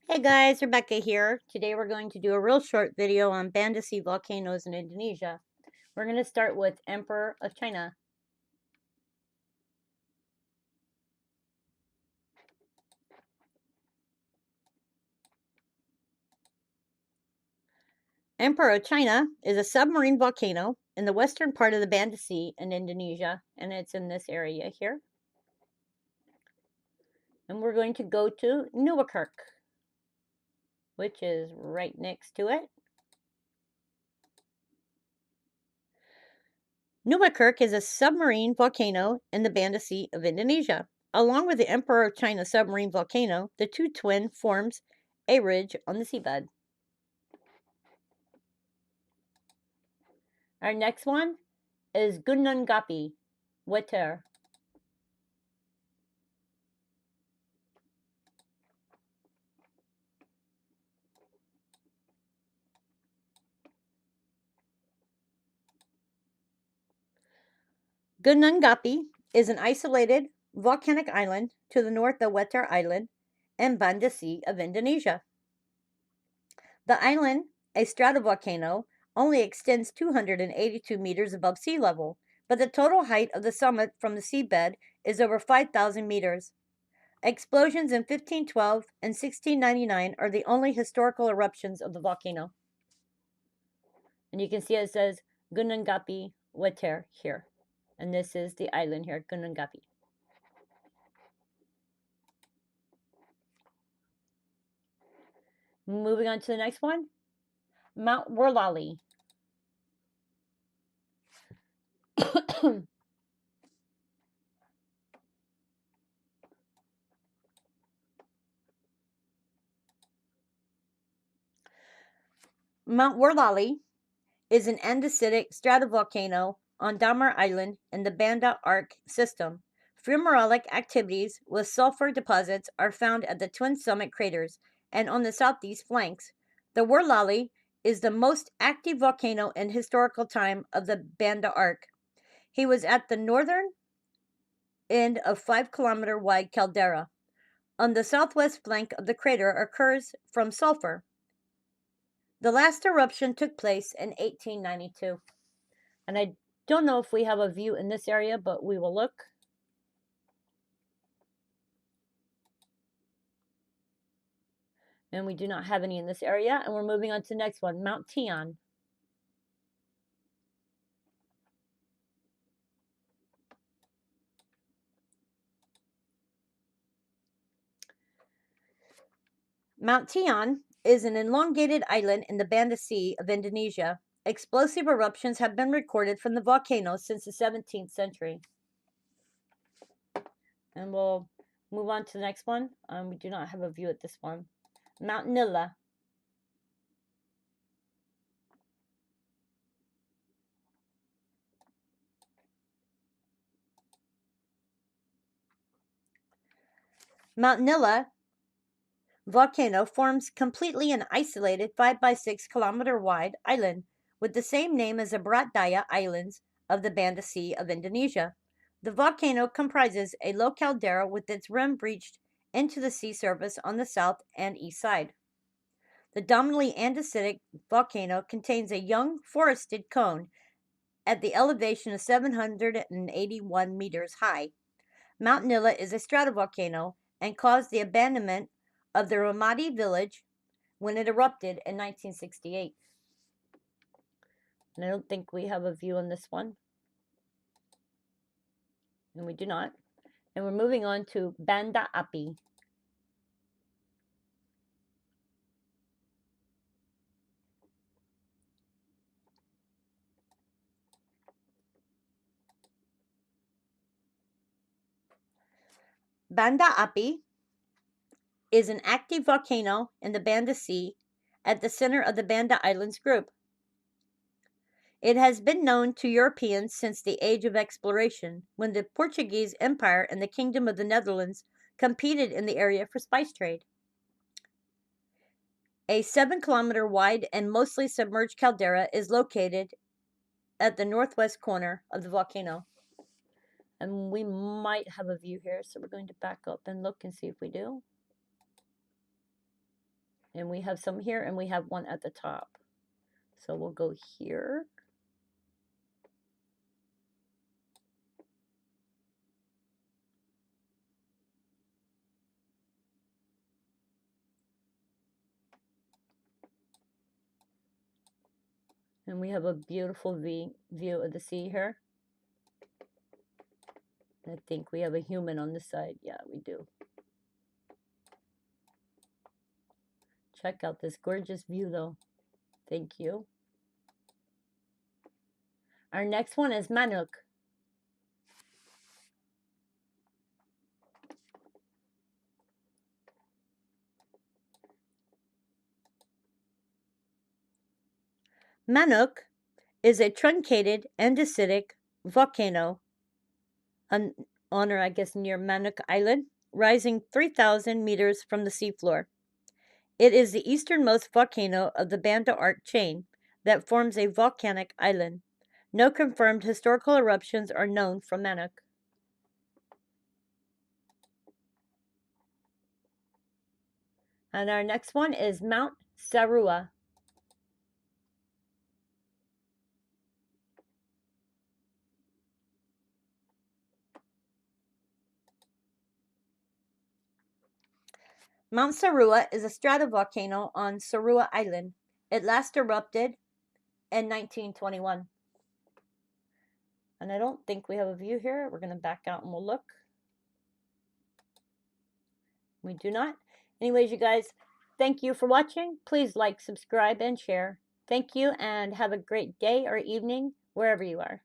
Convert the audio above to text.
Hey guys, Rebecca here. Today we're going to do a real short video on Banda volcanoes in Indonesia. We're going to start with Emperor of China. Emperor of China is a submarine volcano in the western part of the Banda Sea in Indonesia, and it's in this area here. And we're going to go to Newakirk, which is right next to it. Newakirk is a submarine volcano in the Banda Sea of Indonesia. Along with the Emperor of China submarine volcano, the two twin forms a ridge on the seabed. Our next one is Gunung Gapi, Wetter. Gunung Gapi is an isolated volcanic island to the north of Wetter Island and Banda Sea of Indonesia. The island, a stratovolcano, only extends 282 meters above sea level, but the total height of the summit from the seabed is over 5,000 meters. Explosions in 1512 and 1699 are the only historical eruptions of the volcano. And you can see it says Gunung Gapi Wetter here. And this is the island here, Gunung Gapi. Moving on to the next one, Mount Worlali. Mount Worlali is an andesitic stratovolcano on Damar Island in the Banda Arc system. Fumarolic activities with sulfur deposits are found at the twin summit craters and on the southeast flanks. The Worlali is the most active volcano in historical time of the Banda Arc. He was at the northern end of 5-kilometer wide caldera. On the southwest flank of the crater occurs from sulfur. The last eruption took place in 1892. And I don't know if we have a view in this area, but we will look. And we do not have any in this area. And we're moving on to the next one, Mount Tian. Mount Tian is an elongated island in the Banda Sea of Indonesia. Explosive eruptions have been recorded from the volcano since the 17th century. And we'll move on to the next one. We do not have a view at this one. Mount Nilla. Mount Nilla volcano forms completely an isolated 5 by 6 kilometer wide island with the same name as the Barat Daya Islands of the Banda Sea of Indonesia. The volcano comprises a low caldera with its rim breached into the sea surface on the south and east side. The dominantly andesitic volcano contains a young forested cone at the elevation of 781 meters high. Mount Nilla is a stratovolcano and caused the abandonment of the Ramadi village when it erupted in 1968. And I don't think we have a view on this one. And we do not. And we're moving on to Banda Api. Banda Api is an active volcano in the Banda Sea at the center of the Banda Islands group. It has been known to Europeans since the age of exploration, when the Portuguese Empire and the Kingdom of the Netherlands competed in the area for spice trade. A 7-kilometer wide and mostly submerged caldera is located at the northwest corner of the volcano. And we might have a view here, so we're going to back up and look and see if we do. And we have some here, and we have one at the top. So we'll go here. And we have a beautiful view of the sea here. I think we have a human on this side. Yeah, we do. Check out this gorgeous view, though. Thank you. Our next one is Manuk. Manuk is a truncated andesitic volcano, I guess, near Manuk Island, rising 3,000 meters from the seafloor. It is the easternmost volcano of the Banda arc chain that forms a volcanic island. No confirmed historical eruptions are known from Manuk. And our next one is Mount Sarua. Mount Sarua is a stratovolcano on Sarua Island. It last erupted in 1921. And I don't think we have a view here. We're going to back out and we'll look. We do not. Anyways, you guys, thank you for watching. Please like, subscribe, and share. Thank you, and have a great day or evening wherever you are.